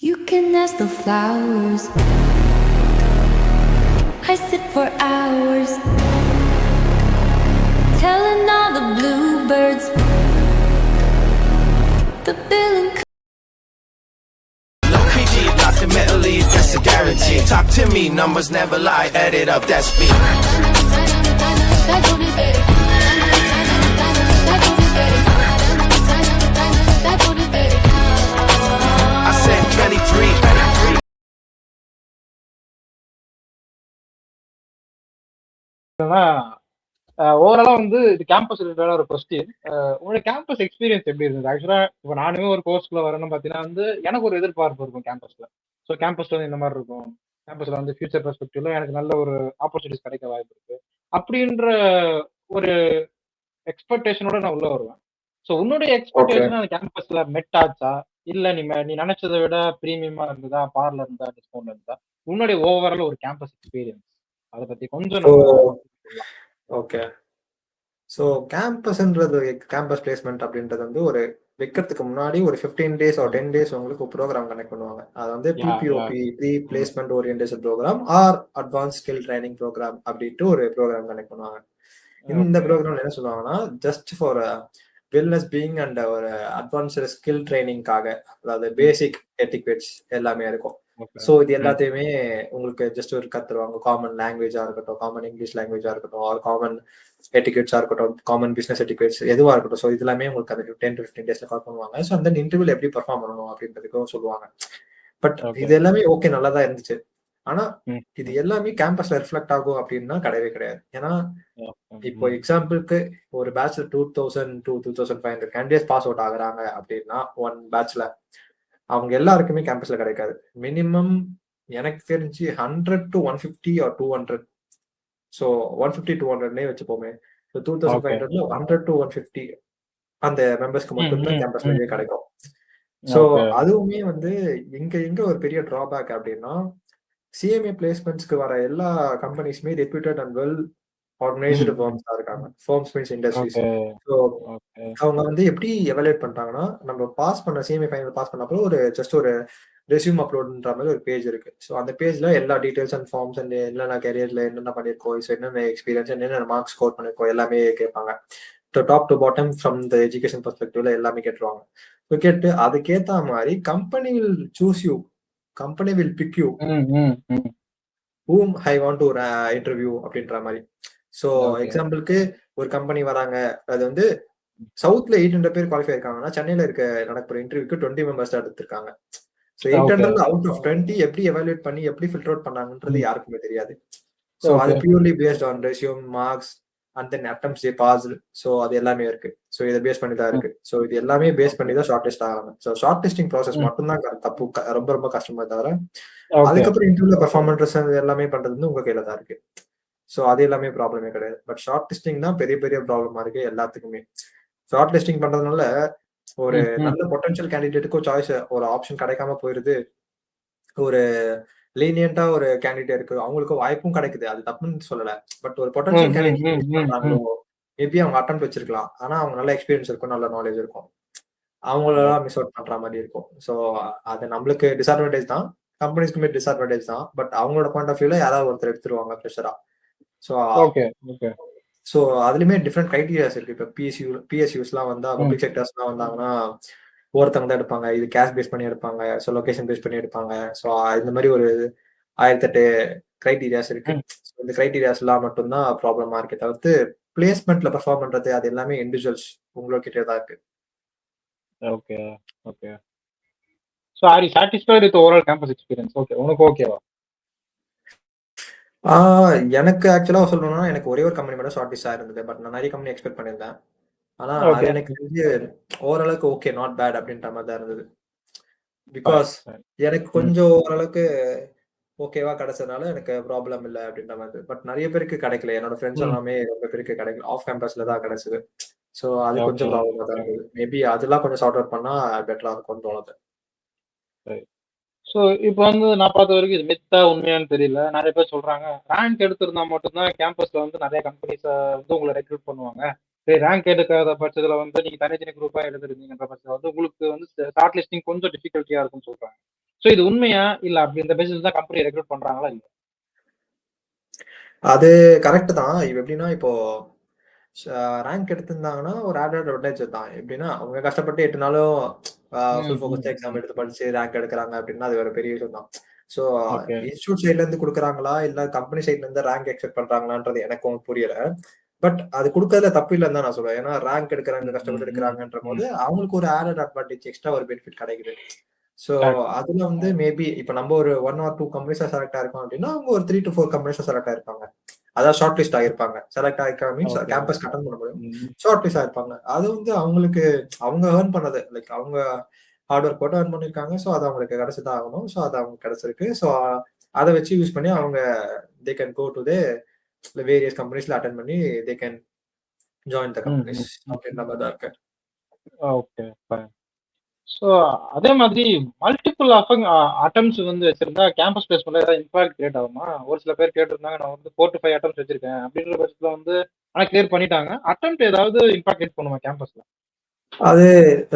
You can ask the flowers. I sit for hours, telling all the bluebirds the bill and No PG, documentally, that's a guarantee. Talk to me, numbers never lie, add it up, that's me. I said 23. ஓவராலா வந்து இது campus ரிலேட்டடான ஒரு question. உங்களோட campus experience எப்படி இருந்தது? ஆக்சுவலா இப்போ நானுமே ஒரு கோர்ஸ்க்குள்ள வரேன்னு பார்த்தீங்கன்னா வந்து எனக்கு ஒரு எதிர்பார்ப்பு இருக்கும் கேம்பஸ்ல. ஸோ கேம்பஸ்ல வந்து இந்த மாதிரி இருக்கும். கேம்பஸ்ல வந்து ஃபியூச்சர் பெர்ஸ்பெக்டிவ்ல எனக்கு நல்ல ஒரு ஆப்பர்ச்சுனிட்டிஸ் கிடைக்க வாய்ப்பு இருக்கு. அப்படின்ற ஒரு எக்ஸ்பெக்டேஷனோட நான் உள்ள வருவேன். ஸோ உன்னுடைய எக்ஸ்பெக்டேஷன் அந்த கேம்பஸ்ல மெட் ஆச்சா? இல்ல நீ நினைச்சதை விட பிரீமியமா இருந்ததா? பார்ல இருந்தா? டிஸ்கவுண்ட் இருந்தா? உன்னுடைய ஓவரால் ஒரு கேம்பஸ் எக்ஸ்பீரியன்ஸ் அதை பத்தி கொஞ்சம் ஓகே. ஸோ கேம்பஸ்ன்றது கேம்பஸ் பிளேஸ்மெண்ட் அப்படின்றது வந்து ஒரு வைக்கிறதுக்கு முன்னாடி ஒரு 15 டேஸ் ஒரு 10 டேஸ் உங்களுக்கு ப்ரோக்ராம் கனெக்ட் பண்ணுவாங்க. அது வந்து PPOP pre placement orientation programme or advance skill training programme அப்படின்ட்டு ஒரு ப்ரோக்ராம் கனெக்ட் பண்ணுவாங்க. இந்த ப்ரோக்ராம் என்ன சொல்லுவாங்கன்னா just for wellness being and ஒரு அட்வான்ஸ்டு ஸ்கில் ட்ரைனிங்காக, அதாவது பேசிக் எட்டிக்வேட்ஸ் எல்லாமே இருக்கும். ஸோ இது எல்லாத்தையுமே உங்களுக்கு ஜஸ்ட் ஒரு கத்துருவாங்க. காமன் லாங்குவேஜா இருக்கட்டும், காமன் இங்கிலீஷ் லாங்குவேஜா இருக்கட்டும், ஆர் காமன் எட்டிக்வேட்ஸா இருக்கட்டும், காமன் பிசினஸ் எட்டிக்வேட்ஸ் எதுவா இருக்கட்டும். ஸோ இது எல்லாமே உங்களுக்கு அந்த 10 to 15 டேஸ்ல கால் பண்ணுவாங்க. ஸோ அந்த இன்டர்வியூல எப்படி பெர்ஃபார்ம் பண்ணணும் அப்படின்றதுக்கும் சொல்லுவாங்க. பட் இது எல்லாமே ஓகே, நல்லா தான் இருந்துச்சு. ஆனா இது எல்லாமே கேம்பஸ்ல ரிஃப்ளெக்ட் ஆகும் அப்படின்னா கிடையவே கிடையாது. ஏன்னா இப்போ எக்ஸாம்பிளுக்கு ஒரு பேட்ச்ல 2000 to 2500 கேண்டிடேட்ஸ் பாஸ் அவுட் ஆகுறாங்க அப்படின்னா ஒன் பேட்ச்ல அவங்க எல்லாருக்குமே கேம்பஸ்ல கிடைக்காது. மினிமம் எனக்கு தெரிஞ்சு 100 to 150 or 200. ஸோ 150 200 வச்சுப்போமே. 2500 100 to 150 அந்த மெம்பர்ஸ்க்கு மட்டும்தான் கேம்பஸ்லயே கிடைக்கும். ஸோ அதுவுமே வந்து எங்க ஒரு பெரிய டிராபேக் அப்படின்னா, சிஎம்ஏ பிளேஸ்மெண்ட்ஸ்க்கு வர எல்லா கம்பெனிஸுமே reputed and well organised firms தான் இருக்காங்க. Forms means industries. ஸோ அவங்க வந்து எப்படி எவாலுவேட் பண்றாங்கன்னா, நம்ம பாஸ் பண்ண சிஎம்ஏ ஃபைனல் பாஸ் பண்ணப்போ ஒரு ஜஸ்ட் ஒரு ரெஸ்யூம் அப்லோட்ன்ற மாதிரி ஒரு பேஜ் இருக்கு. ஸோ அந்த பேஜ்ல எல்லா டீடைல்ஸ் அண்ட் ஃபார்ம்ஸ் அண்ட் என்னென்ன கரியர்ல என்னென்ன பண்ணிருக்கோம், என்னென்ன எக்ஸ்பீரியன்ஸ், என்னென்ன மார்க்ஸ் ஸ்கோர் பண்ணிருக்கோம் எல்லாமே கேட்பாங்க. Top to bottom from the education பெர்ஸ்பெக்டிவ்ல எல்லாமே கேட்டுருவாங்க. ஸோ கேட்டு அதுக்கேற்ற மாதிரி company will choose you, company will pick you whom I want to interview அப்படின்ற மாதிரி. ஸோ எக்ஸாம்பிளுக்கு ஒரு கம்பெனி வராங்க, அது வந்து சவுத்ல 800 பேர் குவாலிஃபை இருக்காங்கன்னா சென்னையில இருக்க நடக்கிற இன்டர்வியூக்கு 20 மெம்பர்ஸ் எடுத்திருக்காங்க. ஸோ 800 அவுட் ஆஃப் 20 எப்படி எவாலுவேட் பண்ணி எப்படி ஃபில்டர் அவுட் பண்ணாங்கன்றது யாருக்குமே தெரியாது. ஸோ அது purely based on resume, marks and then attempts pass. So அது எல்லாமே இருக்கு. ஸோ இதை பேஸ் பண்ணி தான் இருக்கு. ஸோ இது எல்லாமே பேஸ் பண்ணி தான் ஷார்ட் லிஸ்ட் ஆகாங்க. ஸோ ஷார்ட் லிஸ்டிங் ப்ராசஸ் மட்டும்தான் தப்பு, ரொம்ப ரொம்ப கஷ்டமா தவிர அதுக்கப்புறம் இன்டர்வியூல பெர்ஃபார்மன்ஸ் எல்லாமே பண்றது வந்து உங்க கையில தான் இருக்கு. ஸோ அது எல்லாமே ப்ராப்ளமே கிடையாது. பட் ஷார்ட் லிஸ்டிங் தான் பெரிய பெரிய ப்ராப்ளமா இருக்கு எல்லாத்துக்குமே. ஷார்ட் லிஸ்டிங் பண்றதுனால ஒரு நல்ல பொட்டன்ஷியல் கேண்டிடேட்டுக்கும் சாய்ஸ் ஒரு ஆப்ஷன் கிடைக்காம போயிருது. ஒரு லீனியண்டா ஒரு கேண்டிடேட் இருக்கு, அவங்களுக்கு வாய்ப்பும் கிடைக்குது, அது தப்புன்னு சொல்லல. பட் ஒரு பொட்டன்ஷியல் கேண்டிடேட் மேபி அவங்க அட்டெம்ப்ட் வச்சிருக்கலாம், ஆனா அவங்க நல்ல எக்ஸ்பீரியன்ஸ் இருக்கும், நல்ல நாலேஜ் இருக்கும், அவங்களெல்லாம் மிஸ் அவுட் பண்ற மாதிரி இருக்கும். ஸோ அது நம்மளுக்கு டிஸ்அட்வான்டேஜ் தான், கம்பெனிஸ்க்குமே டிஸ்அட்வான்டேஜ் தான். பட் அவங்களோட பாயிண்ட் ஆஃப் வியூல யாராவது ஒருத்தர் எடுத்துருவாங்க ஃப்ரெஷரா. ஸோ அதுலயுமே டிஃப்ரெண்ட் கிரைட்டீரியாஸ் இருக்கு. இப்போ பிஎஸ்யூஸ்லாம் வந்தா, பப்ளிக் செக்டர்ஸ்லாம் வந்தாங்கன்னா ஒருத்தவங்க தான் எடுப்பாங்க. இது கேஷ் பேஸ் பண்ணி எடுப்பாங்க, ஸோ லொகேஷன் பேஸ் பண்ணி எடுப்பாங்க. ஸோ இந்த மாதிரி ஒரு 1008 கிரைட்டீரியாஸ் இருக்கு. இந்த கிரைட்டீரியாஸ் எல்லாம் மட்டும்தான் ப்ராப்ளமா இருக்கு. தவிர்த்து பிளேஸ்மெண்ட்ல பெர்ஃபார்ம் பண்றது அது எல்லாமே இண்டிவிஜுவல்ஸ் உங்களோட கிட்டே தான் இருக்கு. Okay okay. So are you satisfied with overall campus experience? Okay, உனக்கு ஓகேவா? எனக்கு ஆக்சுவலா சொல்லணும்னா எனக்கு ஒரே ஒரு கம்பெனி மட்டும் ஷார்ட் லிஸ்ட் ஆயிருந்தது. பட் நான் நிறைய கம்பெனி எக்ஸ்பெக்ட் பண்ணியிருந்தேன். ஆனா அது எனக்கு தெரிஞ்சு ஓரளவுக்கு ஓகே, நாட் பேட் அப்படின்ற மாதிரி தான் இருந்தது. பிகாஸ் எனக்கு கொஞ்சம் ஓரளவுக்கு ஓகேவா கிடைச்சதுனால எனக்கு ப்ராப்ளம் இல்லை அப்படின்ற மாதிரி. பட் நிறைய பேருக்கு கிடைக்கல. என்னோட ஃப்ரெண்ட்ஸ் எல்லாமே ரொம்ப பேருக்கு கிடைக்கல, ஆஃப் கேம்பஸ்ல தான் கிடைச்சது. ஸோ அது கொஞ்சம் ப்ராப்ளமா தான் இருந்தது. மேபி அதெல்லாம் கொஞ்சம் சார்ட் அவுட் பண்ணா பெட்டரா இருக்கும்னு தோணுது. ஸோ இப்போ வந்து நான் பார்த்த வரைக்கும் இது மித்தா உண்மையானு தெரியல. நிறைய பேர் சொல்றாங்க ரேங்க் எடுத்திருந்தா மட்டும்தான் கேம்பஸ்ல வந்து நிறைய கம்பெனிஸ் வந்து உங்களை ரெக்ரூட் பண்ணுவாங்க. சரி, ரேங்க் எடுக்காத பட்சத்துல வந்து நீங்க தனித்தனி குரூப்பா எடுத்துருந்தீங்கன்ற பட்சத்துல வந்து உங்களுக்கு வந்து ஷார்ட் லிஸ்டிங் கொஞ்சம் டிஃபிகல்ட்டியா இருக்கும்னு சொல்றாங்க. ஸோ இது உண்மையா இல்ல அப்படி இந்த பேசிஸ் தான் கம்பெனி ரெக்ரூட் பண்றாங்களா இல்ல? அது கரெக்ட் தான். இப்ப எப்படின்னா இப்போ ரேங்க் எடுத்திருந்தாங்கன்னா ஒரு ஆட் அட்வான்டேஜ் தான். எப்படின்னா அவங்க கஷ்டப்பட்டு 8 நாளும் ஃபுல் ஃபோக்கஸ்டா எக்ஸாம் எடுத்து படிச்சு ரேங்க் எடுக்கிறாங்க அப்படின்னா அது ஒரு பெரிய விஷயம் தான். So okay. இன்ஸ்டியூட் சைட்ல இருந்து கொடுக்குறாங்களா இல்ல கம்பெனி சைட்ல இருந்து ரேங்க் எக்ஸ்பெக்ட் பண்றாங்களான்றது எனக்கும் புரியல. பட் அது கொடுக்கறதுல தப்பு இல்லைன்னு தான் நான் சொல்லுவேன். ஏன்னா ரேங்க் எடுக்கிறாங்க கஷ்டப்பட்டு எடுக்கிறாங்கன்ற போது அவங்களுக்கு ஒரு ஆடட் அட்வான்டேஜ் எக்ஸ்ட்ரா ஒரு பெனிஃபிட் கிடைக்குது. ஸோ அதுல வந்து மேபி இப்ப நம்ம ஒரு 1 or 2 கம்பெனிஸா செலக்ட் ஆயிருக்கோம் அப்படின்னா அவங்க ஒரு 3 to 4 கம்பெனிஸா செலக்ட் ஆயிருப்பாங்க. அதாவது ஷார்ட் லிஸ்ட் ஆகிருப்பாங்க. செலக்ட் ஆகிருக்காங்க மீன்ஸ் ஓகே. கேம்பஸ் அட்டெண்ட் பண்ண முடியும். ஷார்ட் லிஸ்ட் ஆயிருப்பாங்க. அது வந்து அவங்களுக்கு அவங்க ஏர்ன் பண்ணது லைக் அவங்க ஹார்ட் ஒர்க் போட்டு ஏர்ன் பண்ணிருக்காங்க. ஸோ அது அவங்களுக்கு கிடைச்சுதான் ஆகணும். ஸோ அது அவங்களுக்கு கிடைச்சிருக்கு. ஸோ அதை வச்சு யூஸ் பண்ணி அவங்க they can go to the various கம்பெனிஸ்ல அட்டெண்ட் பண்ணி they can join the companies அப்படின்ற மாதிரி தான் இருக்கு. Okay fine. ஸோ அதே மாதிரி மல்டிபிள் அட்டம்ஸ் வந்து வச்சிருந்தா கேம்பஸ் பிளேஸ்மெண்ட்ல ஏதாவது இம்பாக்ட் கிரியேட் ஆகுமா? ஒரு சில பேர் கேட்டிருந்தாங்க நான் வந்து 4 to 5 அட்டம்ஸ் வச்சிருக்கேன் அப்படின்ற பட்சத்துல வந்து ஆனா கிளியர் பண்ணிட்டாங்க. அட்டம்ப்ட் ஏதாவது இம்பாக்ட் கிரியேட் பண்ணுமா கேம்பஸ்ல? அது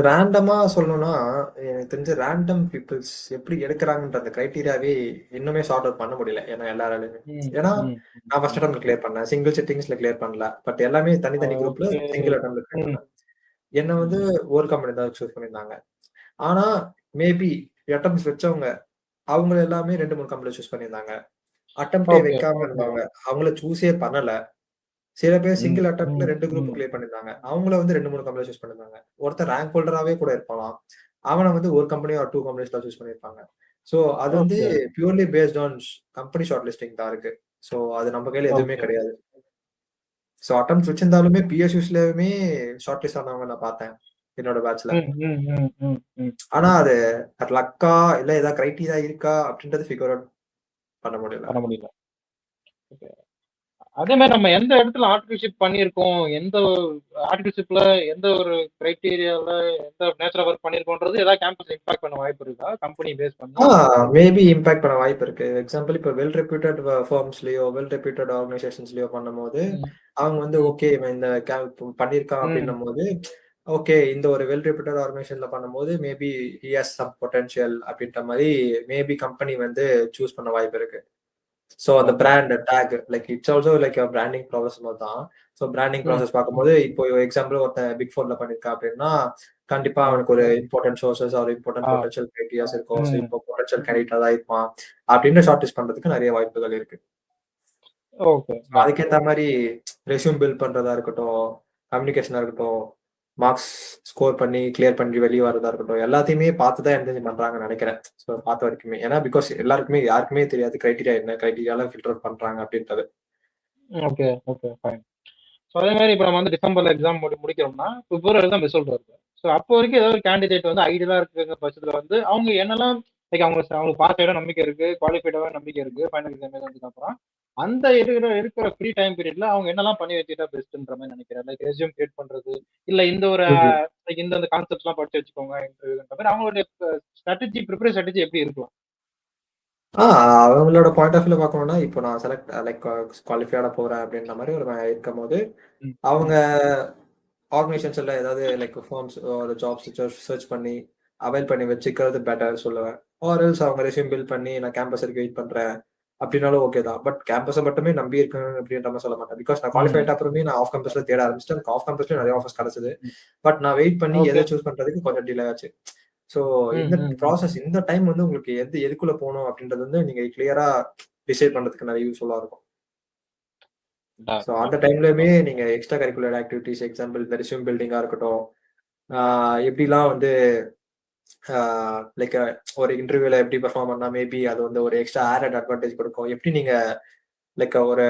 ரேண்டமா சொல்லணும்னா எனக்கு தெரிஞ்ச ரேண்டம் பீப்புள்ஸ் எப்படி எடுக்கிறாங்கன்ற அந்த கிரைட்டீரியாவே இன்னுமே சார்ட் அவுட் பண்ண முடியல. ஏன்னா எல்லாராலையுமே ஏன்னா நான் ஃபர்ஸ்ட் அட்டம்ப்ட் கிளியர் பண்ணேன். சிங்கிள் செட்டிங்ஸ்ல கிளியர் பண்ணல. பட் எல்லாமே தனித்தனி குரூப்ல சிங்கிள் அட்டம்ப்ட்ல கிளியர் பண்ணேன். என்ன வந்து ஒரு கம்பெனி தான் சூஸ் பண்ணியிருந்தாங்க. ஆனா மேபி அட்டம்ப்ட்ஸ் வச்சவங்க அவங்க எல்லாமே 2-3 கம்பெனி சூஸ் பண்ணியிருந்தாங்க. அட்டம்ப்டே வைக்காம இருந்தவங்க அவங்கள சூஸே பண்ணல. சில பேர் சிங்கிள் அட்டம்ப்ட்ல 2 குரூப் கிளியர் பண்ணிருந்தாங்க. அவங்கள வந்து 2-3 கம்பெனி சூஸ் பண்ணிருந்தாங்க. ஒருத்தர் ரேங்க் ஹோல்டராவே கூட இருப்பான். அவனை வந்து ஒரு கம்பெனி ஆர் 2 கம்பெனிஸ் தான் சூஸ் பண்ணிருப்பாங்க. சோ அது வந்து purely based on company short listing தான் இருக்கு. சோ அது நம்ம கையில எதுவுமே கிடையாது. சோ அட்டம்ப்ட்ஸ் வச்சிருந்தாலுமே பிஎஸ்யூஸ்லயுமே ஷார்ட் லிஸ்ட் ஆனவங்க நான் பார்த்தேன் என்னோட பேட்ச்ல. ஆனா அது லக்கா இல்ல ஏதாவது கிரைட்டீரியா இருக்கா அப்படின்றது ஃபிகர் அவுட் பண்ண முடியல. அதே மாதிரி நம்ம எந்த இடத்துல ஆர்டிகல்ஷிப் பண்ணியிருக்கோம், எந்த ஆர்டிகல்ஷிப்ல எந்த ஒரு கிரைட்டீரியால எந்த நேச்சர் ஒர்க் பண்ணியிருக்கோன்றது ஏதாவது கேம்பஸ் இம்பாக்ட் பண்ண வாய்ப்பு இருக்கா கம்பெனி பேஸ் பண்ணி? மேபி இம்பாக்ட் பண்ண வாய்ப்பு இருக்கு. எக்ஸாம்பிள் இப்போ வெல் ரெப்யூட்டட் ஃபர்ம்ஸ்லயோ வெல் ரெப்யூட்டட் ஆர்கனைசேஷன்ஸ்லயோ பண்ணும்போது அவங்க வந்து ஓகே இவன் இந்த பண்ணியிருக்கான் அப்படின்னும் போது ஓகே இந்த ஒரு வெல் ரெப்யூட்டட் ஆர்கனைசேஷன்ல பண்ணும்போது maybe he has some potential அப்படின்ற மாதிரி மேபி கம்பெனி வந்து சூஸ் பண்ண வாய்ப்பு இருக்கு. ஸோ அந்த brand take like it's also like branding process மாதிரி தான். ஸோ பிராண்டிங் ப்ராசஸ் பார்க்கும்போது இப்போ எக்ஸாம்பிள் ஒருத்தன் பிக் ஃபோர்ல பண்ணிருக்கா அப்படின்னா கண்டிப்பா அவனுக்கு ஒரு இம்பார்ட்டன்ட் சோர்சஸ் ஒரு இம்பார்ட்டன்ட் பொட்டன்ஷியல் கிரைட்டீரியாஸ் இருக்கும். ஸோ இப்போ பொட்டன்ஷியல் கேண்டிடேட்டா தான் இருப்பான் அப்படின்னு ஷார்ட் லிஸ்ட் பண்றதுக்கு நிறைய வாய்ப்புகள் இருக்கு. அதுக்கேற்ற மாதிரி ரெஸ்யூம் பில்ட் பண்றதா இருக்கட்டும், கம்யூனிகேஷனா இருக்கட்டும், மார்க்ஸ் ஸ்கோர் பண்ணி கிளியர் பண்ணி வெளியே வரதா இருக்கட்டும், எல்லாத்தையுமே பார்த்து தான் என்ஜாய் பண்றாங்கன்னு நினைக்கிறேன். ஸோ பார்த்த வரைக்குமே ஏன்னா பிகாஸ் எல்லாருக்குமே யாருக்குமே தெரியாது கிரைட்டீரியா என்ன கிரைட்டீரியால ஃபில்டர் பண்றாங்க அப்படின்றது. Okay fine. ஸோ அதே மாதிரி இப்போ நம்ம வந்து டிசம்பர்ல எக்ஸாம் முடிக்கிறோம்னா பிப்ரவரி தான் ரிசல்ட் வருது. ஸோ அப்போ வரைக்கும் ஏதாவது ஒரு கேண்டிடேட் வந்து ஐடியலா இருக்கிற பட்சத்துல வந்து அவங்க என்னெல்லாம் லைக் அவங்களுக்கு பாஸ் ஆகிட நம்பிக்கை இருக்கு, குவாலிஃபைடாக நம்பிக்கை இருக்கு ஃபைனல் எக்ஸாம் எழுதுனதுக்கு அப்புறம் அந்த இருக்கிற ஃப்ரீ டைம் பீரியட்ல அவங்க என்னெல்லாம் பண்ணி வச்சுட்டா பெஸ்ட்ன்ற மாதிரி நினைக்கிறேன். லைக் ரெஸ்யூம் கிரியேட் பண்றது இல்ல இந்த ஒரு லைக் இந்த கான்செப்ட்ஸ் எல்லாம் படிச்சு வச்சுக்கோங்க இன்டர்வியூன்ற மாதிரி அவங்களுடைய ஸ்ட்ராட்டஜி ப்ரிப்பரேஷன் ஸ்ட்ராட்டஜி எப்படி இருக்கலாம்? அவங்களோட பாயிண்ட் ஆஃப் வியூல பார்க்கணும்னா இப்போ நான் செலக்ட் லைக் குவாலிஃபைடா போறேன் அப்படின்ற மாதிரி ஒரு இருக்கும் போது அவங்க ஆர்கனைசேஷன்ஸ்ல ஏதாவது லைக் ஃபார்ம்ஸ் ஒரு ஜாப்ஸ் சர்ச் பண்ணி அவைல் பண்ணி வச்சுக்கிறது பெட்டர் சொல்லுவேன். ஆர் எல்ஸ் அவங்க ரெஸ்யூம் பில்ட் பண்ணி நான் கேம்பஸ் வரைக்கும் வெயிட் பண்றேன் அப்படின்னாலும் ஓகே தான். பட் கேம்பஸை மட்டுமே நம்பி இருக்கேன் அப்படின்ற மாதிரி சொல்ல மாட்டேன். பிகாஸ் நான் குவாலிஃபைட் அப்புறமே நான் ஆஃப் கேம்பஸ்ல தேட ஆரம்பிச்சிட்டேன். ஆஃப் கேம்பஸ்ல நிறைய ஆஃபர்ஸ் கிடைச்சது. பட் நான் வெயிட் பண்ணி எதை சூஸ் பண்றதுக்கு கொஞ்சம் டிலே ஆச்சு. ஸோ இந்த ப்ராசஸ் இந்த டைம் வந்து உங்களுக்கு எதுக்குள்ள போகணும் அப்படின்றது வந்து நீங்க கிளியரா டிசைட் பண்றதுக்கு நிறைய யூஸ்ஃபுல்லா இருக்கும். ஸோ அந்த டைம்லயுமே நீங்க எக்ஸ்ட்ரா கரிக்குலர் ஆக்டிவிட்டிஸ் எக்ஸாம்பிள் இந்த ரெஸ்யூம் பில்டிங்கா இருக்கட்டும், எப்படிலாம் வந்து லைக் ஒரு இன்டர்வியூல எப்படி பெர்ஃபார்ம் பண்ணா மேபி அது வந்து ஒரு எக்ஸ்ட்ரா ஆடட் அட்வான்டேஜ் கொடுக்கும். எப்படி நீங்க லைக் ஒரு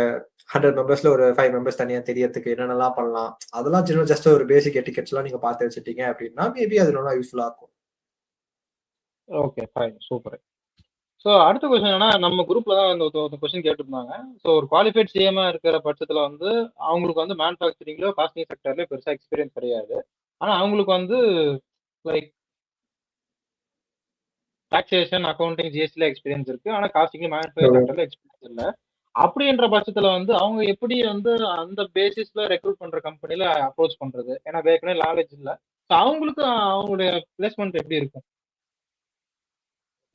100 மெம்பர்ஸ்ல ஒரு 5 மெம்பர்ஸ் தனியா தெரியறதுக்கு என்னென்னலாம் பண்ணலாம், அதெல்லாம் ஜஸ்ட் ஒரு பேசிக் எட்டிகெட்ஸ் எல்லாம் நீங்க பார்த்து வச்சுட்டீங்க அப்படின்னா மேபி அது நல்லா யூஸ்ஃபுல்லா இருக்கும். Okay fine super. ஸோ அடுத்த கொஸ்டின் என்னன்னா நம்ம குரூப்ல தான் இந்த கொஸ்டின் கேட்டிருந்தாங்க. ஸோ ஒரு குவாலிஃபைட் சிஎம்ஆ இருக்கிற பட்சத்துல வந்து அவங்களுக்கு வந்து மேனுஃபேக்சரிங்லயோ காஸ்டிங் செக்டர்லயோ பெருசா எக்ஸ்பீரியன்ஸ் கிடையாது. ஆனா அவங்களுக்கு வந்து லைக் டாக்ஸேஷன் அக்கௌண்டிங் ஜிஎஸ்டில எக்ஸ்பீரியன்ஸ் இருக்கு. ஆனா காஸ்டிங்ல மேனுஃபேக்சரிங் செக்டர்ல எக்ஸ்பீரியன்ஸ் இல்லை. அப்படின்ற பட்சத்துல வந்து அவங்க எப்படி வந்து அந்த பேசிஸ்ல ரெக்ரூட் பண்ற கம்பெனில அப்ரோச் பண்றது? ஏன்னா ஏற்கனவே நாலேஜ் இல்லை. ஸோ அவங்களுக்கு அவங்களுடைய பிளேஸ்மெண்ட் எப்படி இருக்கும்?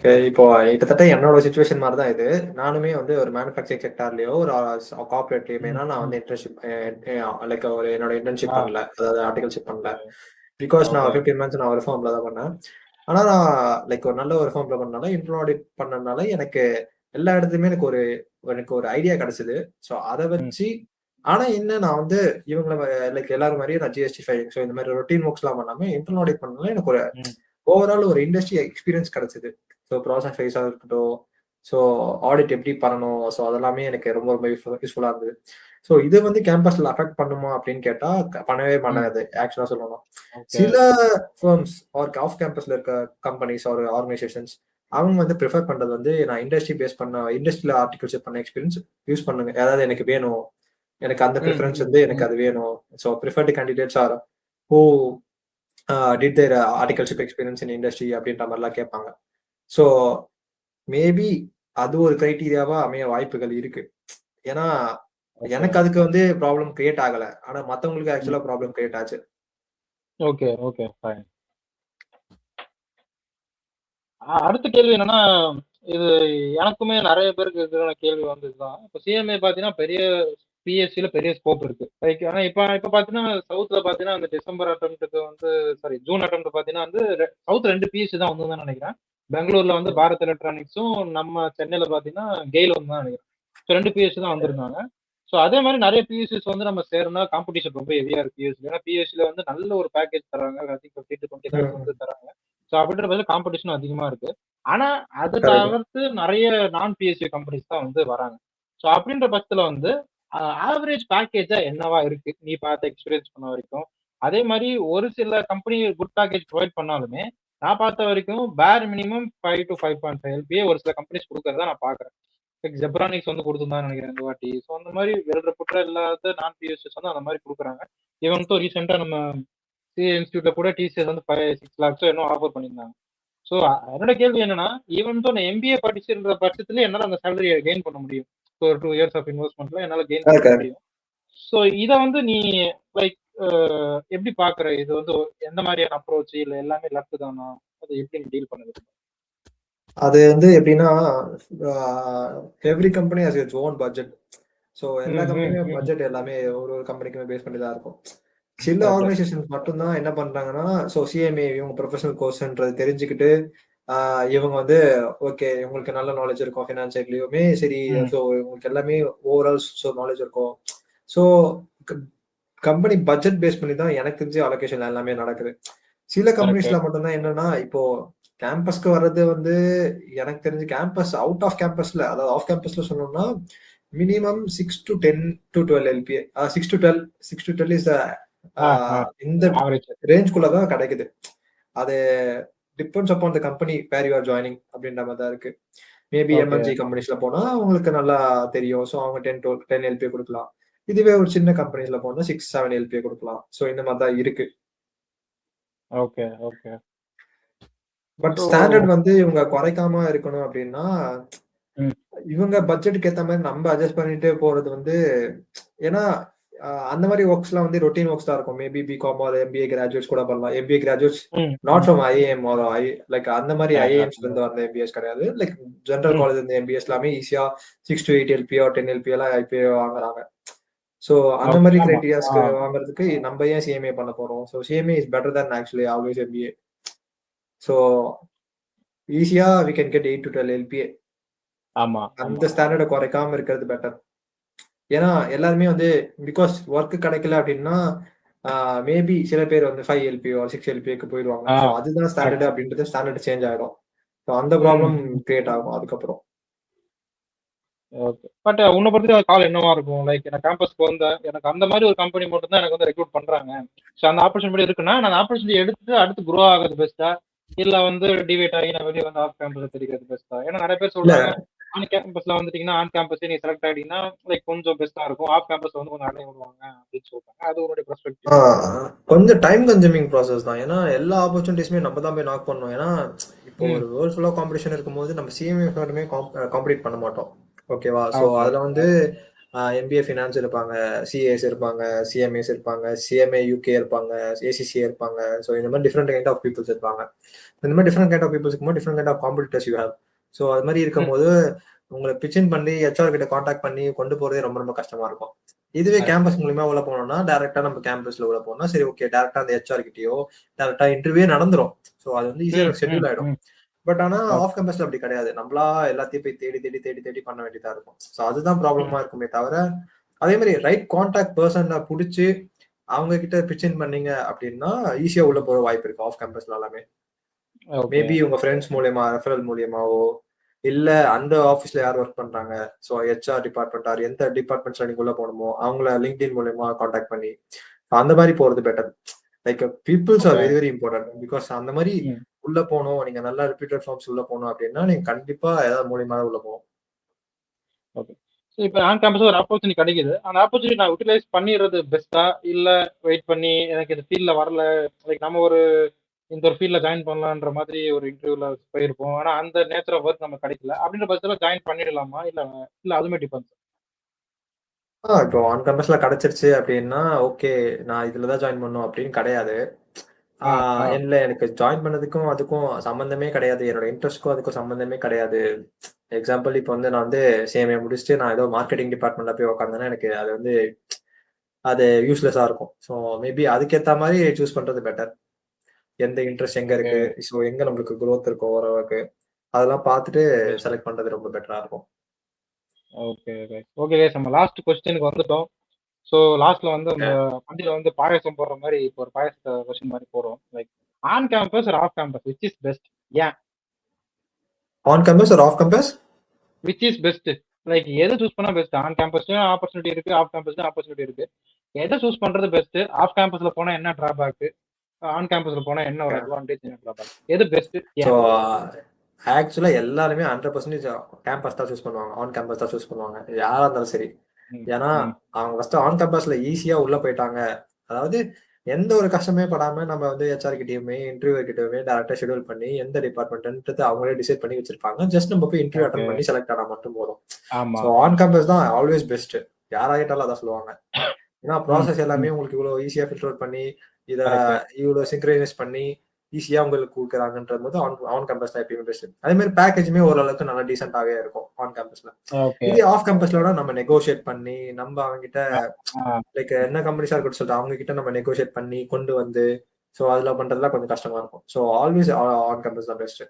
இப்போ கிட்டத்தட்ட என்னோட சுச்சுவேஷன் மாதிரி தான் இது. நானுமே வந்து ஒரு மேனுஃபேக்சரிங் செக்டார்லயோ ஒரு கார்பரேட்லயுமே ம், நான் ம். வந்து இன்டர்ன்ஷிப் லைக் ஒரு என்னோட இன்டர்ன்ஷிப் ஆ, பண்ணல, அதாவது ஆர்டிகல்ஷிப் பண்ணல. பிகாஸ் நான் ஓகே. 15 months நான் ஒரு ஃபார்ம்ல தான் பண்ணேன். ஆனா நான் லைக் ஒரு நல்ல ஒரு ஃபார்ம்ல பண்ணனால இன்டர்னல் ஆடிட் பண்ணனால எனக்கு எல்லா இடத்துலயுமே எனக்கு ஒரு ஐடியா கிடைச்சது. ஸோ அதை ம், வச்சு ஆனா என்ன நான் வந்து இவங்கள லைக் எல்லாரும் மாதிரியே நான் ஜிஎஸ்டி ஃபைலிங் ஸோ இந்த மாதிரி ரொட்டீன் ஒர்க்ஸ்லாம் பண்ணாம இன்டர்னல் ஆடிட் பண்ணனால எனக்கு ஒரு ம், ஓவரால் ஒரு இண்டஸ்ட்ரி எக்ஸ்பீரியன்ஸ் கிடைச்சது. ஸோ ப்ராசஸ் ஃபேஸாக இருக்கட்டும், ஸோ ஆடிட் எப்படி பண்ணணும், ஸோ அதெல்லாமே எனக்கு ரொம்ப ரொம்ப யூஸ்ஃபுல்லாக இருந்தது. ஸோ இது வந்து கேம்பஸ்ல அஃபெக்ட் பண்ணுமா அப்படின்னு கேட்டா பண்ணவே ம். பண்ணாது ஆக்சுவலா சொல்லணும். ஓகே. சில ஃபர்ம்ஸ் ஆர் ஆஃப் கேம்பஸ்ல இருக்க கம்பெனிஸ் ஆர் ஆர்கனைசேஷன்ஸ் அவங்க வந்து ப்ரிஃபர் பண்றது வந்து நான் இண்டஸ்ட்ரியில ஆர்டிகல்ஷிப் பண்ண எக்ஸ்பீரியன்ஸ் யூஸ் பண்ணுங்க, அதாவது எனக்கு வேணும், எனக்கு அந்த ம், ப்ரிஃபரன்ஸ் ம், வந்து எனக்கு ம். அது வேணும். So preferred candidates R who did there articleship experience in industry அப்படின்ற மாதிரிலாம் கேட்பாங்க. ஸோ மேபி அது ஒரு கிரைட்டீரியாவா அமைய வாய்ப்புகள் இருக்கு. ஏன்னா ஓகே. எனக்கு அதுக்கு வந்து ப்ராப்ளம் கிரியேட் ஆகல. ஆனா மத்தவங்களுக்கு ம். ஆக்சுவலா ப்ராப்ளம் கிரியேட் ஆச்சு. Okay, okay. ஃபைன். அடுத்த கேள்வி என்னன்னா, இது எனக்குமே நெறைய பேருக்கு இருக்கிற கேள்வி வந்து இதுதான். இப்ப சிஎம்ஏ பார்த்தீங்கன்னா, பிஎஸ்சில பெரிய ஸ்கோப் இருக்கு. லைக் ஆனா இப்ப பார்த்தீங்கன்னா, சவுத்ல பார்த்தீங்கன்னா, அந்த டிசம்பர் அட்டெம்ப்ட்க்கு வந்து சாரி ஜூன் அட்டெம்ப்ட் பார்த்தீங்கன்னா வந்து சவுத் 2 பிஎஸ்சி தான் வந்ததுன்னு நெனைக்கிறேன். பெங்களூர்ல வந்து ம். பாரத் எலக்ட்ரானிக்ஸும், நம்ம சென்னையில பார்த்தீங்கன்னா, கெயில் வந்து தான் நெனைக்கிறேன். ஸோ 2 பிஎஸ்சி தான் வந்திருந்தாங்க. ஸோ அதே மாரி நெறைய பிஎஸ்சிஸ் வந்து நம்ம சேரணும்னா காம்படிஷன் ரொம்ப ஹெவியா இருக்கு பிஎஸ்சில. ஏன்னா பிஎஸ்சில வந்து நல்ல ஒரு பேக்கேஜ் தராங்க. ஐ திங்க் 15-20 லேக்ஸ் வந்து ம். தராங்க. ஸோ அப்படின்ற பட்சத்துல காம்படிஷன் அதிகமா இருக்கு. ஆனா, அத கரெக்ட். தவிர்த்து நெறைய நான் பிஎஸ்சி கம்பெனிஸ் தான் வந்து வராங்க. ஸோ அப்படின்ற பட்சத்துல வந்து ஆவரேஜ் பேக்கேஜா என்னவா இருக்கு? நீ பார்த்த எக்ஸ்பீரியன்ஸ் பண்ண வரைக்கும். அதே மாரி ஒரு சில கம்பெனி குட் பேக்கேஜ் புரொவைட் பண்ணாலுமே, நான் பார்த்த வரைக்கும் பேர் மினிமம் 5 to 5.5 எல்பிஏ ஒரு சில கம்பெனிஸ் குடுக்கிறத நான் பார்க்குறேன். லைக் ஜெப்ரானிக்ஸ் வந்து குடுத்திருந்தாங்கன்னு நெனைக்கிறேன் இந்த வாட்டி. ஸோ அந்த மாரி வெல் ரெப்யூட்டட் இல்லாத நான் பிஎஸ்சிஸ் வந்து அந்த மாரி குடுக்குறாங்க. ஈவன் தோ ரீசென்ட்டா நம்ம சிஏ இன்ஸ்டிடியூட்ல கூட டிசிஎஸ் வந்து 5, 6 லேக்ஸோ என்னமோ ஆஃபர் பண்ணியிருந்தாங்க. ஸோ என்னோட கேள்வி என்னன்னா, ஈவன் தோ நான் எம்பிஏ படிச்சிருந்த பட்சத்துல என்னால அந்த சேலரிய கெயின் பண்ண முடியும். ஸோ ஒரு 2 இயர்ஸ் ஆஃப் இன்வெஸ்ட்மென்ட்ல என்னால கெயின் பண்ண கரெக்ட். முடியும். ஸோ இத வந்து நீ லைக் எப்படி பார்க்குற? இது வந்து எந்த மாரியான அப்ரோச் இல்ல எல்லாமே லக் தானா? அத எப்படி நீ டீல் பண்ணுவ? அது வந்து எப்படின்னா every company has its own budget. So எல்லா ம், ம், கம்பெனியுமே ம். பட்ஜெட் எல்லாமே ஒரு ஒரு கம்பெனிக்குமே பேஸ் பண்ணி தான் இருக்கும். சில ஓகே. ஆர்கனைசேஷன்ஸ் மட்டும்தான் என்ன பண்றாங்கன்னா, ஸோ சிஎம்ஏ இவங்க ப்ரொஃபஷனல் கோர்ஸ்ன்றது தெரிஞ்சுக்கிட்டு இவங்க வந்து ஓகே இவங்களுக்கு நல்ல நாலேஜ் இருக்கும் ஃபினான்ஸ் சைட்லயுமே சரி. ம். ஸோ இவங்களுக்கு எல்லாமே ஓவரால் ஸோ நாலேஜ் இருக்கும். ஸோ கம்பெனி பட்ஜெட் பேஸ் பண்ணி தான் எனக்கு தெரிஞ்சு அலோகேஷன் எல்லாமே நடக்குது. சில கரெக்ட்டு. கம்பெனிஸ்ல மட்டும்தான் என்னன்னா, இப்போ கேம்பஸ்க்கு வர்றது வந்து எனக்கு தெரிஞ்சு கேம்பஸ் அவுட் ஆஃப் கேம்பஸ்ல அதாவது ஆஃப் கேம்பஸ்ல சொன்னோம்னா minimum 6 to 10 to 12 LPA. 6 to 12 6 to 12 is ah, ah. இந்த ஆவரேஜ். ரேஞ்ச்குள்ள தான் கிடைக்குது. அது depends upon the company where you are joining அப்படின்ற மாதிரி தான் இருக்கு. Maybe okay. எம்என்சி கம்பெனிஸ்ல போனா உங்களுக்கு நல்லா தெரியும். ஸோ அவங்க 10 எல்பிஏ கொடுக்கலாம். இதுவே ஒரு சின்ன கம்பெனிஸ்ல போனா 6, 7 எல்பிஏ கொடுக்கலாம். ஸோ இந்த மாதிரி தான் இருக்கு. Okay, okay. But so standard வந்து இவங்க குறைக்காம இருக்கணும் அப்படின்னா, ம். இவங்க பட்ஜெட்டுக்கு ஏத்த மாரி நம்ம அட்ஜஸ்ட் பண்ணிட்டே போறது வந்து ஏன்னா அந்த மாரி ஒர்க்ஸ்லாம் வந்து ரொட்டீன் ஒர்க்ஸ் தான் இருக்கும். Maybe BCom or MBA graduates கூட பண்ணலாம். MBA graduates hmm, not hmm. From IIM or like அந்த மாரி யா, யா. ஐஏஎம்ஸ்ல இருந்து வந்த எம்பிஎஸ் கிடையாது. Like general hmm. காலேஜ் இருந்த எம்பிஎஸ் எல்லாமே ஈஸியா 6 to 8 எல்பிஏ ஆர் 10 எல்பிஏ எல்லாம் ஐபிஏ வாங்குறாங்க. ஸோ அந்த ஓகே. மாரி ஆமா. ஆ. கிரைட்டீரியாஸ்க்கு வாங்குறதுக்கு நம்ம ஏன் சிஎம்ஏ பண்ண போறோம்? So CMA is better than actually always MBA. So ஈஸியா we can get 8 to 12 LPA. ஆமா, ஆமா. அந்த ஸ்டாண்டர்ட குறைக்காம இருக்கிறது பெட்டர். ஏன்னா எல்லாருமே வந்து பிகாஸ் ஒர்க் கிடைக்கல அப்படின்னா மேபி சில பேர் வந்து 5 எல்பிஓ 6 எல்பிஏக்கு போயிடுவாங்க. ஆ. ஸோ அதுதான் ஸ்டாண்டர்ட் கரெக்ட். அப்படின்றது ஸ்டாண்டர்ட் சேஞ்ச் ஆயிடும். ஸோ அந்த ம், ப்ராப்ளம் ம். கிரியேட் ஆகும் அதுக்கப்புறம். ஓகே. பட் உன்ன பொறுத்தவரைக்கும் கால் என்னவா இருக்கும்? லைக் நான் கேம்பஸ்க்கு வந்தேன். எனக்கு அந்த மாரி ஒரு கம்பெனி மட்டும் தான் எனக்கு வந்து ரெக்ரூட் பண்றாங்க. ஸோ அந்த ஆப்பர்ச்சுனிட்டி இருக்குன்னா, நான் அந்த ஆப்பர்ச்சுனிட்டி எடுத்துட்டு அடுத்து குரோ ஆகுறது பெஸ்ட்டா? இல்ல வந்து டிவேட் ஆகி நான் வெளிய வந்து ஆஃப் கேம்பஸ்ல தெரிகிறது பெஸ்ட்டா? ஏன்னா நெறைய பேர் இல்ல சொல்றாங்க, ஆன் கேம்பஸ்ல வந்துட்டீங்கன்னா, ஆன் கேம்பஸ்லயே நீங்க செலக்ட் ஆயிட்டீங்கன்னா, லைக் கொஞ்சம் பெஸ்ட்டா இருக்கும். ஆஃப் கேம்பஸ்ல வந்து கொஞ்சம் அலைய விடுவாங்க அப்படின்னு சொல்றாங்க. அது உன்னுடைய பெர்ஸ்பெக்டிவ். கொஞ்சம் டைம் கன்சூமிங் ப்ராசஸ் தான். ஏன்னா எல்லா ஆப்பர்ச்சுனிட்டிஸுமே நம்ம தான் போய் நாக் பண்ணணும். ஏன்னா இப்போ ம். ஒரு வேர்ல்ட் ஃபுல்லா காம்படிஷன் இருக்கும்போது நம்ம சிஎம்ஏ மட்டுமே காம்பீட் பண்ண மாட்டோம். ஓகேவா? So okay. அதுல வந்து எம்பிஏ ஃபினான்ஸ் இருப்பாங்க, சிஏஎஸ் இருப்பாங்க, சிஎம்ஏஸ் இருப்பாங்க, சிஎம்ஏ யூகே இருப்பாங்க, ஏசிசிஏ இருப்பாங்க. ஸோ இந்த மாதிரி டிஃப்ரெண்ட் கைண்ட் ஆஃப் பீப்புள்ஸ் இருப்பாங்க. இந்த மாதிரி டிஃப்ரெண்ட் கைண்ட் ஆஃப் பீப்புள்ஸ் இருக்கும்போது different kind of competitors you have. So அது மாதிரி இருக்கும்போது உங்களை பிச்சின் பண்ணி ஹெச்ஆர் கிட்ட காண்டாக்ட் பண்ணி கொண்டு போறதே ரொம்ப ரொம்ப கஷ்டமா இருக்கும். இதுவே கேம்பஸ் மூலியமா உள்ள போனோம்னா டேரக்டா நம்ம கேம்பஸ்ல உள்ள போனோம்னா சரி ஓகே டேரக்டா அந்த ஹெச்ஆர் கிட்டயோ டேரக்டா இன்டர்வியூ நடந்துரும். ஸோ அது வந்து ஈஸியா ஷெட்யூல் ஆயிடும். பட் ஆனா ஆஃப் கேம்பஸ்ல அப்படி கிடையாது. நம்மளா எல்லாத்தையும் போய் தேடி தேடி தேடி தேடி பண்ண வேண்டியதா இருக்கும். ஸோ அதுதான் ப்ராப்ளமா இருக்குமே தவிர அதே மாதிரி ரைட் கான்டாக்ட் பர்சனை பிடிச்சி அவங்க கிட்ட பிச்சின் பண்ணீங்க அப்படின்னா ஈஸியா உள்ள போற வாய்ப்பு இருக்கு ஆஃப் கேம்பஸ்ல எல்லாமே. மேபி உங்க ஃப்ரெண்ட்ஸ் மூலியமா ரெஃபரல் மூலியமாவோ இல்ல அந்த ஆஃபீஸ்ல யார் ஒர்க் பண்றாங்க, ஸோ ஹெச்ஆர் டிபார்ட்மெண்ட் ஆர் எந்த டிபார்ட்மெண்ட்ஸ்ல நீங்க உள்ள போகணுமோ அவங்கள லிங்க்டின் மூலியமா கான்டாக்ட் பண்ணி அந்த மாதிரி போறது better. Like peoples are very very important. Because அந்த மாதிரி உள்ள போகணும், நீங்க நல்ல ரிப்பீட்டட் ஃபார்ம்ஸ் உள்ள போகணும் அப்படின்னா நீங்க கண்டிப்பா ஏதாவது மூலியமா உள்ள போகணும். ஓகே. ஸோ இப்போ ஆன் கேம்பஸ் ஒரு ஆப்பர்ச்சுனிட்டி கிடைக்குது. அந்த ஆப்பர்ச்சுனிட்டி நான் யூட்டிலைஸ் பண்ணிடுறது பெஸ்ட்டா இல்ல வெயிட் பண்ணி எனக்கு இந்த ஃபீல்ட்ல வரல, லைக் நம்ம இந்த ஒரு ஃபீல்ட்ல ஜாயின் பண்ணலான்ற மாதிரி ஒரு இன்டர்வியூல போயிருப்போம். ஆனா அந்த நேச்சர் ஆஃப் ஒர்க் நமக்கு கிடைக்கல அப்படின்ற பட்சத்துல ஜாயின் பண்ணிடலாமா இல்ல இல்ல அதுமே டிபெண்ட்ஸ். இப்போ ஆன் கேம்பஸ்ல கிடைச்சிருச்சு அப்படின்னா ஓகே நான் இதுலதான் ஜாயின் பண்ணும் அப்படின்னு கிடையாது. இல்ல எனக்கு ஜாயின் பண்ணதுக்கும் அதுக்கும் சம்பந்தமே கிடையாது, என்னோட இன்ட்ரெஸ்ட்க்கும் அதுக்கும் சம்பந்தமே கிடையாது. எக்ஸாம்பிள் இப்போ வந்து நான் வந்து சிஎம்ஏ முடிச்சுட்டு நான் ஏதோ மார்க்கெட்டிங் டிபார்ட்மெண்ட்ல போய் உட்காந்தேன்னா எனக்கு அது வந்து அது யூஸ்லெஸ்ஸா இருக்கும். ஸோ மேபி அதுக்கேற்ற மாதிரி சூஸ் பண்றது பெட்டர். எந்த இன்ட்ரெஸ்ட் எங்க இருக்கு, ஸோ எங்க நம்மளுக்கு growth இருக்கும் ஓரளவுக்கு அதெல்லாம் பார்த்துட்டு செலக்ட் பண்றது ரொம்ப பெட்டரா இருக்கும். ஓகே ஓகே கைஸ், நம்ம லாஸ்ட் கொஸ்டினுக்கு வந்துட்டோம். ஸோ லாஸ்ட்ல வந்து அந்த பந்தியில வந்து பாயசம் போடுற மாதிரி இப்போ ஒரு பாயசத்தை கொஸ்டின் மாதிரி போடுறோம். லைக் ஆன் கேம்பஸ் ஒரு off campus which is best? ஏன் ஆன் கேம்பஸ் ஒரு off campus which is best? Like எது சூஸ் பண்ணா பெஸ்ட்? ஆன் கேம்பஸ்லயும் ஆப்பர்ச்சுனிட்டி இருக்கு, ஆஃப் கேம்பஸ்லயும் ஆப்பர்ச்சுனிட்டி இருக்கு. எதை சூஸ் பண்றது பெஸ்ட்? ஆஃப் கேம்பஸ்ல போனா என்ன டிராபேக், ஆன் கேம்பஸ்ல போனா என்ன ஒரு அட்வான்டேஜ், என்ன டிராபேக், எது பெஸ்ட்? ஸோ ஆக்சுவலா எல்லாருமே 100% கேம்பஸ் தான் சூஸ் பண்ணுவாங்க, ஆன் கேம்பஸ் தான் சூஸ் பண்ணுவாங்க யாரா இருந்தாலும் சரி. ஏன்னா அவங்க ஃபர்ஸ்ட் ஆன் கேம்பஸ்ல ஈஸியா உள்ள போயிட்டாங்க. அதாவது எந்த ஒரு கஷ்டமே படாம நம்ம வந்து ஹெச்ஆர் கிட்டயுமே இன்டர்வியூ கிட்டயுமே டேரக்டா ஷெட்யூல் பண்ணி எந்த டிபார்ட்மெண்ட்ன்றது அவங்களே டிசைட் பண்ணி வச்சிருப்பாங்க. ஜஸ்ட் நம்ம போய் இன்டர்வியூ அட்டன் பண்ணி செலக்ட் ஆனா மட்டும் போதும். ஸோ ஆன் கேம்பஸ் தான் ஆல்வேஸ் பெஸ்ட். யாராகிட்டாலும் அதான் சொல்லுவாங்க. ஏன்னா ப்ராசஸ் எல்லாமே உங்களுக்கு இவ்வளவு ஈஸியா ஃபில்டர் பண்ணி இதை இவ்வளவு சிங்க்ரைஸ் பண்ணி ஈஸியா உங்களுக்கு கொடுக்குறாங்கன்ற போது ஆன் கேம்பஸ் தான் எப்பயுமே பெஸ்ட். அதே மாதிரி பேக்கேஜுமே ஓரளவுக்கு நல்லா டீசென்டாவே இருக்கும் ஆன் கேம்பஸ்ல. இதே ஆஃப் கேம்பஸ்ல நம்ம நெகோஷியேட் பண்ணி நம்ம அவங்க கிட்ட லைக் என்ன கம்பெனிஸா இருக்கட்டும் சொல்லிட்டு அவங்க கிட்ட நம்ம நெகோஷியேட் பண்ணி கொண்டு வந்து ஸோ அதுல பண்றதுலாம் கொஞ்சம் கஷ்டமா இருக்கும். ஸோ ஆல்வேஸ் ஆன் கேம்பஸ் தான் பெஸ்ட்.